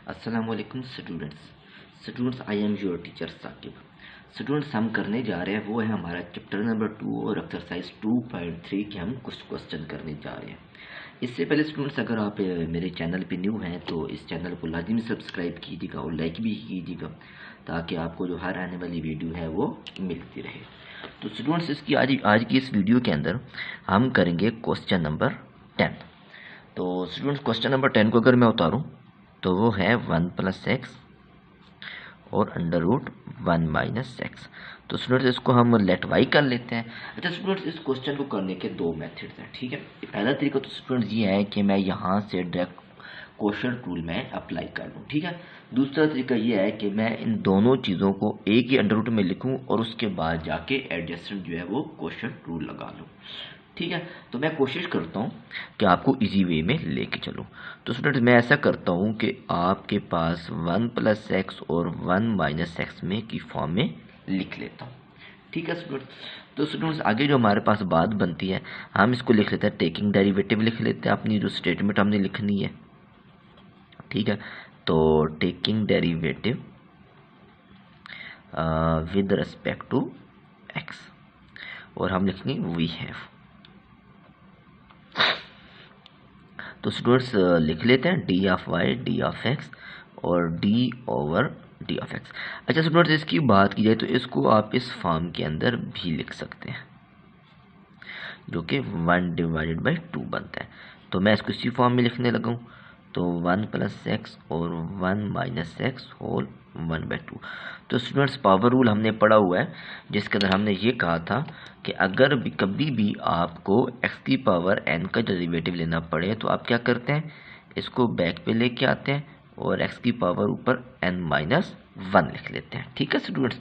अस्सलामुअलैकुम students I am your teacher Saqib. Students हम करने जा रहे हैं वो है हमारा चैप्टर नंबर 2 और एक्सरसाइज 2.3 के हम कुछ क्वेश्चन करने जा रहे हैं। इससे पहले स्टूडेंट्स अगर आप मेरे चैनल पे न्यू हैं तो इस चैनल को लाजिमी सब्सक्राइब कीजिएगा और लाइक भी कीजिएगा ताकि आपको जो हर आने वाली वीडियो है वो मिलती रहे। तो स्टूडेंट्स इसकी आज की इस वीडियो के अंदर हम करेंगे क्वेश्चन नंबर 10। तो स्टूडेंट्स क्वेश्चन नंबर 10 को अगर मैं उतारूँ तो वो है 1 + x और √1 - x। तो स्टूडेंट्स इसको हम लेट y कर लेते हैं। अच्छा स्टूडेंट्स इस क्वेश्चन को करने के दो मेथड्स हैं, ठीक है। पहला तरीका तो स्टूडेंट्स ये है कि मैं यहाँ से डायरेक्ट क्वोशंट रूल में अप्लाई कर लूँ, ठीक है। दूसरा तरीका ये है कि मैं इन दोनों चीज़ों को एक ही अंडर में लिखूँ और उसके बाद जाके एडजस्टेंट जो है वो क्वोशंट रूल लगा लूँ, ठीक है। तो मैं कोशिश करता हूँ कि आपको इजी वे में लेके चलूँ। तो स्टूडेंट्स मैं ऐसा करता हूँ कि आपके पास 1 + x और 1 - x में की फॉर्म में लिख लेता हूँ, ठीक है स्टूडेंट्स। तो स्टूडेंट्स आगे जो हमारे पास बात बनती है हम इसको लिख लेते हैं, टेकिंग डेरिवेटिव लिख लेते हैं अपनी जो स्टेटमेंट हमने लिखनी है, ठीक है। तो taking derivative with respect to x और हम लिखेंगे वी हैव। तो स्टूडेंट्स लिख लेते हैं d(y) d(x) और d/(x). अच्छा स्टूडेंट्स इसकी बात की जाए तो इसको आप इस फॉर्म के अंदर भी लिख सकते हैं जो कि 1/2 बनता है। तो मैं इसको इसी फॉर्म में लिखने लगा हूँ। तो 1 + x और 1 - x होल 1/2। तो स्टूडेंट्स पावर रूल हमने पढ़ा हुआ है जिसके अंदर हमने ये कहा था कि अगर भी कभी भी आपको x की पावर n का डेरिवेटिव लेना पड़े तो आप क्या करते हैं, इसको बैक पे लेके आते हैं और x की पावर ऊपर n - 1 लिख लेते हैं, ठीक है स्टूडेंट्स।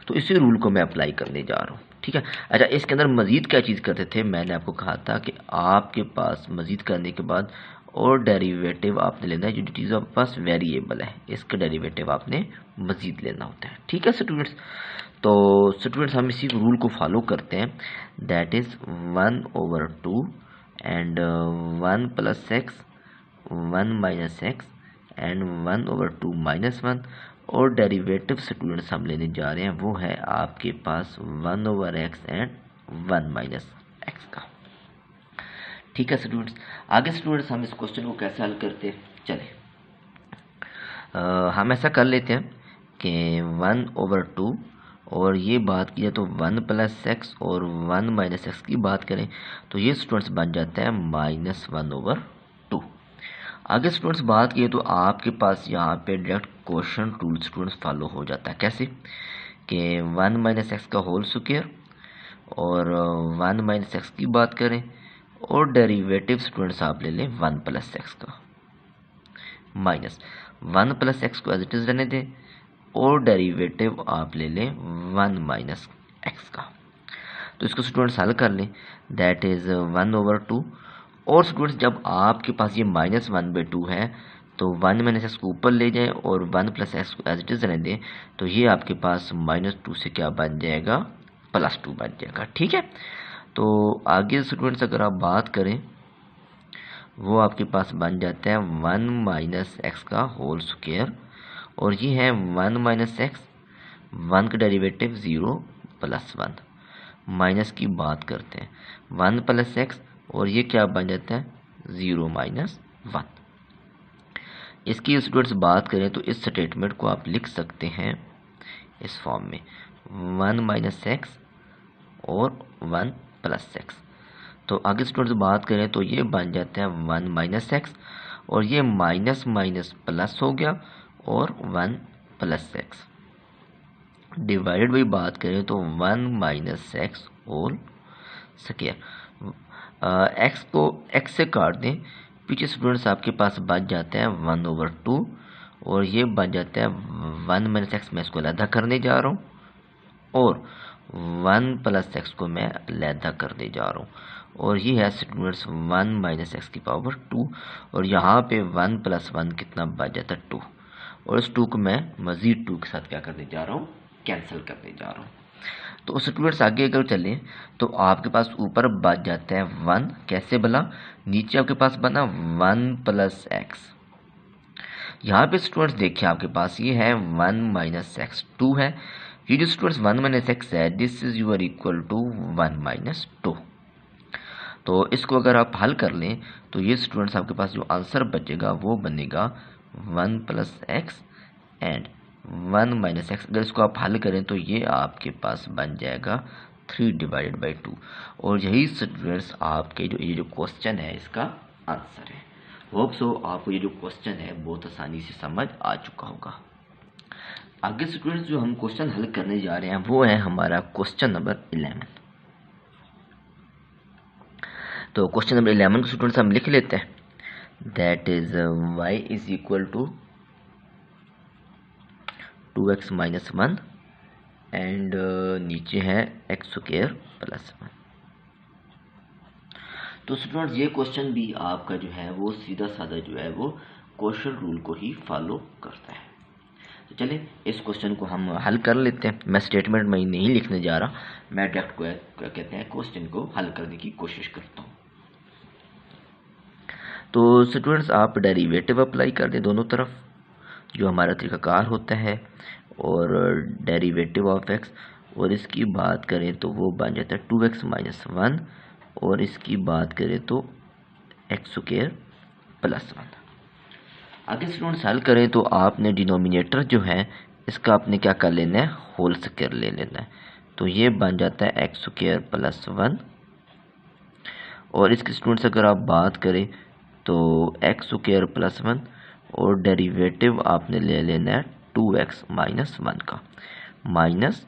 तो इसी रूल को मैं अप्लाई करने जा रहा हूँ, ठीक है। अच्छा इसके अंदर मज़ीद क्या चीज़ करते थे, मैंने आपको कहा था कि आपके पास मज़ीद करने के बाद और डेरिवेटिव आपने लेना है जो चीज़ आपके पास वेरिएबल है इसका डेरिवेटिव आपने मज़ीद लेना होता है, ठीक है स्टूडेंट्स। तो स्टूडेंट्स हम इसी रूल को फॉलो करते हैं, that is 1/2 and 1 + x 1 - x and 1/2 - 1 और डेरिवेटिव स्टूडेंट्स हम लेने जा रहे हैं वो है आपके पास 1/x एंड 1 - x का, ठीक है स्टूडेंट्स। आगे स्टूडेंट्स हम इस क्वेश्चन को कैसे हल करते हैं, चले हम ऐसा कर लेते हैं कि 1/2 और ये बात की जाए तो 1 + x और 1 - x की बात करें तो ये स्टूडेंट्स बन जाता है -1/2। आगे स्टूडेंट्स बात की तो आपके पास यहाँ पे direct quotient rule students follow हो जाता है। कैसे कि 1 - x का होल स्क्वायर और 1 - x की बात करें और डेरिवेटिव स्टूडेंट्स आप ले लें 1 + x का माइनस 1 + x को एज इट इज रहने दें और डेरिवेटिव आप ले लें 1 - x का। तो इसको स्टूडेंट्स हल कर लें, दैट इज 1/2 और स्टूडेंट्स जब आपके पास ये -1/2 है तो 1 - x को ऊपर ले जाएं और 1 + x को एज इट इज रहने दें तो ये आपके पास -2 से क्या बन जाएगा, +2 बन जाएगा, ठीक है। तो आगे स्टूडेंट्स अगर आप बात करें वो आपके पास बन जाता है 1 - x का होल स्क्वायर और ये है 1 - x, 1 का डेरिवेटिव 0 + 1 माइनस की बात करते हैं 1 + x और ये क्या बन जाता है 0 - 1। इसकी स्टूडेंट्स बात करें तो इस स्टेटमेंट को आप लिख सकते हैं इस फॉर्म में 1 - x और 1 + x। तो आगे स्टूडेंट्स बात करें तो ये बन जाता है 1 - x और ये माइनस माइनस प्लस हो गया और 1 + x डिवाइडेड बाई बात करें तो 1 - x होल स्क्वायर। x को x से काट दें, पीछे स्टूडेंट्स आपके पास बच जाता है 1/2 और ये बच जाता है 1 - x, मैं इसको अलहदा करने जा रहा हूँ और 1 + x को मैं अलहदा करने जा रहा हूँ और ये है स्टूडेंट्स 1 - x की पावर 2 और यहाँ पे 1 + 1 कितना बच जाता है 2 और इस 2 को मैं मज़ीद 2 के साथ क्या करने जा रहा हूँ, कैंसिल करने जा रहा हूँ। तो स्टूडेंट्स आगे अगर चलें तो आपके पास ऊपर बच जाता है 1, कैसे बना, नीचे आपके पास बना 1 + x। यहाँ पे स्टूडेंट्स देखिए आपके पास ये है 1 माइनस एक्स 2 है। ये जो स्टूडेंट्स 1 माइनस एक्स है this is your equal to 1 minus 2। तो इसको अगर आप हल कर लें तो ये स्टूडेंट्स आपके पास जो आंसर बचेगा वो बनेगा 1 plus x and 1 minus x. अगर इसको आप हल करें तो ये आपके पास बन जाएगा 3 डिवाइडेड बाई 2। और यही स्टूडेंट्स आपके ये जो क्वेश्चन है इसका आंसर है। होप सो आपको ये जो क्वेश्चन है बहुत आसानी से समझ आ चुका होगा। आगे स्टूडेंट्स जो हम क्वेश्चन हल करने जा रहे हैं वो है हमारा क्वेश्चन नंबर 11। तो क्वेश्चन नंबर 11 को स्टूडेंट्स हम लिख लेते हैं, that is y is equal to 2x minus 1 and नीचे है एक्स स्क्वायर प्लस 1। तो स्टूडेंट्स ये क्वेश्चन भी आपका जो है वो सीधा साधा जो है वो क्वेश्चन रूल को ही फॉलो करता है। तो चलिए इस क्वेश्चन को हम हल कर लेते हैं। मैं स्टेटमेंट में नहीं लिखने जा रहा, मैं डायरेक्ट को क्या कहते हैं क्वेश्चन को हल करने की कोशिश करता हूँ। तो स्टूडेंट्स आप डेरिवेटिव अप्लाई कर दें दोनों तरफ, जो हमारा तरीकाकार होता है, और डेरिवेटिव ऑफ एक्स, और इसकी बात करें तो वो बन जाता है 2x माइनस 1, और इसकी बात करें तो एक्स स्क्वायर प्लस 1। आगे स्टूडेंट्स हल करें तो आपने डिनोमिनेटर जो है इसका आपने क्या कर लेना है, होल स्क्वायर ले लेना है। तो ये बन जाता है एक्स स्क्वायर प्लस 1, और इसकी स्टूडेंट्स अगर आप बात करें तो एक्स स्क्वायर प्लस 1, और डेरिवेटिव आपने ले लेना है 2x माइनस 1 का। माइनस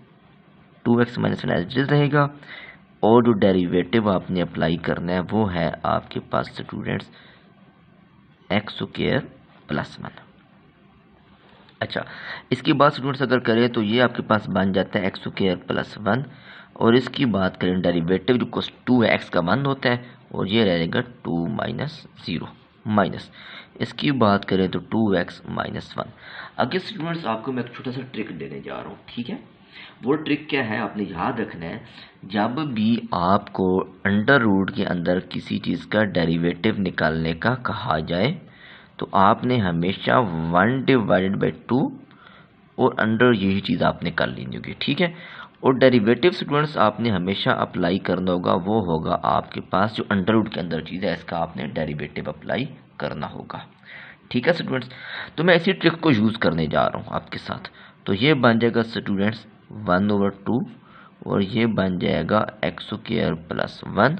2x माइनस 1 एज रहेगा, और जो डेरिवेटिव आपने अप्लाई करना है वो है आपके पास स्टूडेंट्स एक्स स्क्वायर प्लस 1। अच्छा, इसकी बात स्टूडेंट्स अगर करें तो ये आपके पास बन जाता है एक्स स्क्वायर प्लस 1, और इसकी बात करें डेरिवेटिव जो कोस 2 है एक्स का 1 होता है, और ये रहेगा 2 माइनस 0 माइनस, इसकी बात करें तो 2x माइनस 1। आगे स्टूडेंट्स आपको मैं एक छोटा सा ट्रिक देने जा रहा हूँ, ठीक है। वो ट्रिक क्या है आपने याद रखना है, जब भी आपको अंडर रूट के अंदर किसी चीज़ का डेरिवेटिव निकालने का कहा जाए तो आपने हमेशा 1 डिवाइडेड बाई 2 और अंडर यही चीज़ आपने कर लेनी होगी, ठीक है। और डेरिवेटिव स्टूडेंट्स आपने हमेशा अप्लाई करना होगा, वो होगा आपके पास जो अंडर रूट के अंदर चीज़ है इसका आपने डेरिवेटिव अप्लाई करना होगा, ठीक है स्टूडेंट्स। तो मैं इसी ट्रिक को यूज़ करने जा रहा हूँ आपके साथ। तो ये बन जाएगा स्टूडेंट्स 1/2, और ये बन जाएगा एक्स स्क्वायर प्लस 1,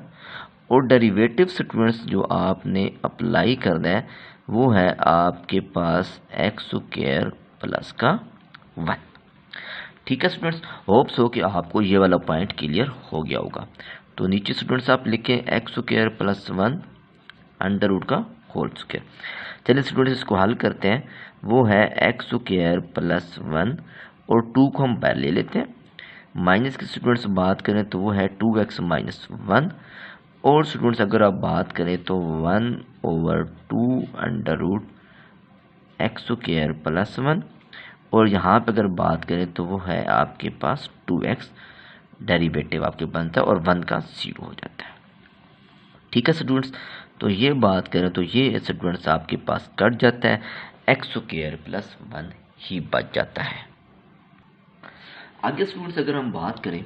और डेरिवेटिव स्टूडेंट्स जो आपने अप्लाई करना है वो है आपके पास एक्स स्क्वायर प्लस का 1, ठीक है स्टूडेंट्स। होप सो कि आपको ये वाला पॉइंट क्लियर हो गया होगा। तो नीचे स्टूडेंट्स आप लिखें x square plus 1 under root का होल स्क्वायर। चलिए स्टूडेंट्स इसको हल करते हैं, वो है एक्स स्क्वायर प्लस 1, और 2 को हम पहले ले लेते हैं, माइनस की स्टूडेंट्स बात करें तो वो है 2x माइनस 1, और स्टूडेंट्स अगर आप बात करें तो 1/2 under root x square plus 1, और यहाँ पे अगर बात करें तो वो है आपके पास 2x, डेरिवेटिव आपके बनता है और 1 का 0 हो जाता है, ठीक है स्टूडेंट्स। तो ये बात करें तो ये स्टूडेंट्स आपके पास कट जाता है, एक्स स्क्वायर प्लस 1 ही बच जाता है। आगे स्टूडेंट्स अगर हम बात करें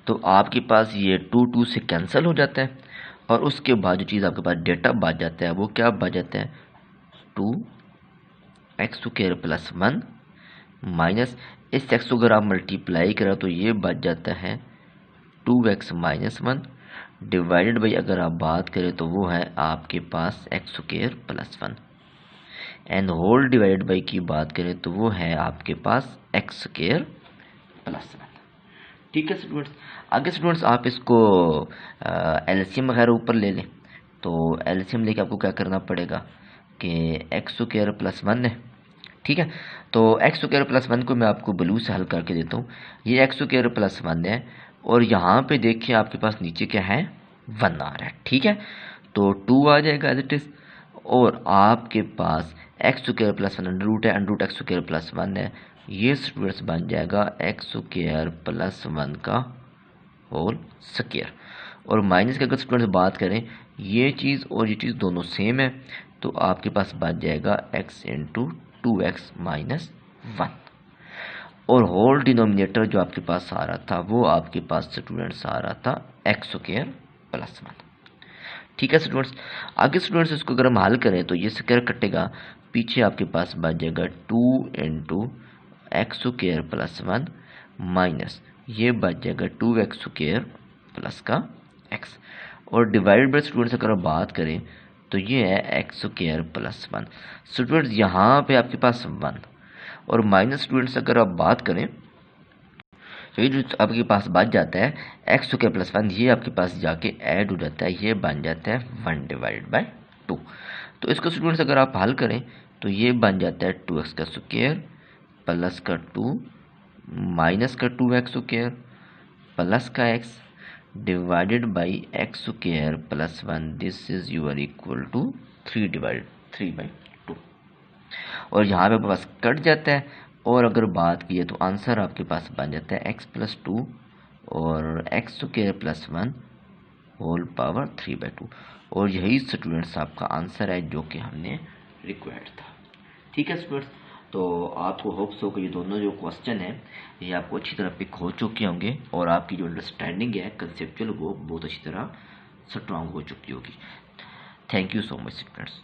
तो आपके पास ये 2 से कैंसिल हो जाता है, और उसके बाद जो चीज़ आपके पास डेटा बच जाता है वो क्या बच जाता है, 2x स्क्वायर प्लस 1 माइनस इस x को अगर आप मल्टीप्लाई करें तो ये बच जाता है 2x माइनस 1 डिवाइडेड बाई अगर आप बात करें तो वो है आपके पास x square plus 1, and whole divided by की बात करें तो वो है आपके पास एक्स स्क्वायर प्लस 1, ठीक है स्टूडेंट्स। आगे स्टूडेंट्स आप इसको एलसीएम वगैरह ऊपर ले लें। तो एलसीएम लेके आपको क्या करना पड़ेगा कि एक्स स्क्वायर प्लस 1 है, ठीक है। तो एक्स स्क्वायर प्लस 1 को मैं आपको ब्लू से हल करके देता हूँ। ये एक्स स्क्वायर प्लस 1 है, और यहाँ पे देखिए आपके पास नीचे क्या है, 1 आ रहा है, ठीक है। तो 2 आ जाएगा एज इट इज़, और आपके पास x square plus 1 under root है, under root x square plus 1 है, ये स्टूडेंट्स बन जाएगा एक्स स्क्वायर प्लस 1 का होल स्क्वायर। और माइनस की अगर स्टूडेंट्स बात करें ये चीज़ और ये चीज़ दोनों सेम है, तो आपके पास बच जाएगा एक्स इंटू 2x माइनस 1 और होल डिनोमिनेटर जो आपके पास आ रहा था वो आपके पास स्टूडेंट्स आ रहा था एक्स स्क्वायर प्लस 1। ठीक है स्टूडेंट्स, आगे स्टूडेंट्स इसको अगर हम हल करें तो ये स्क्वायर कटेगा, पीछे आपके पास बच जाएगा 2 into x square plus 1 minus ये बच जाएगा 2x स्क्वायर प्लस का x और डिवाइड बाय स्टूडेंट्स अगर बात करें तो ये है एक्स स्क्वायर प्लस 1। स्टूडेंट्स यहाँ पे आपके पास 1 और माइनस स्टूडेंट्स अगर आप बात करें तो ये जो आपके पास बच जाता है एक्स स्क्वायर प्लस 1 ये आपके पास जाके ऐड हो जाता है, ये बन जाता है 1 डिवाइड बाय 2। तो इसको स्टूडेंट्स अगर आप हल करें तो ये बन जाता है 2x का स्क्वायर प्लस का 2 माइनस का 2x स्क्वायर प्लस का x divided by x square plus 1 this is your equal to 3 divide 3 by 2 और यहाँ पे पास कट जाता है और अगर बात की तो आंसर आपके पास बन जाता है x प्लस 2 और x square plus 1 whole power 3 by 2 और यही स्टूडेंट्स आपका आंसर है जो कि हमने रिक्वायर्ड था। ठीक है स्टूडेंट्स, तो आपको होप्स हो कि ये दोनों जो क्वेश्चन है ये आपको अच्छी तरह पिक हो चुके होंगे और आपकी जो अंडरस्टैंडिंग है कंसेप्चुअल वो बहुत अच्छी तरह स्ट्रांग हो चुकी होगी। Thank you so much students.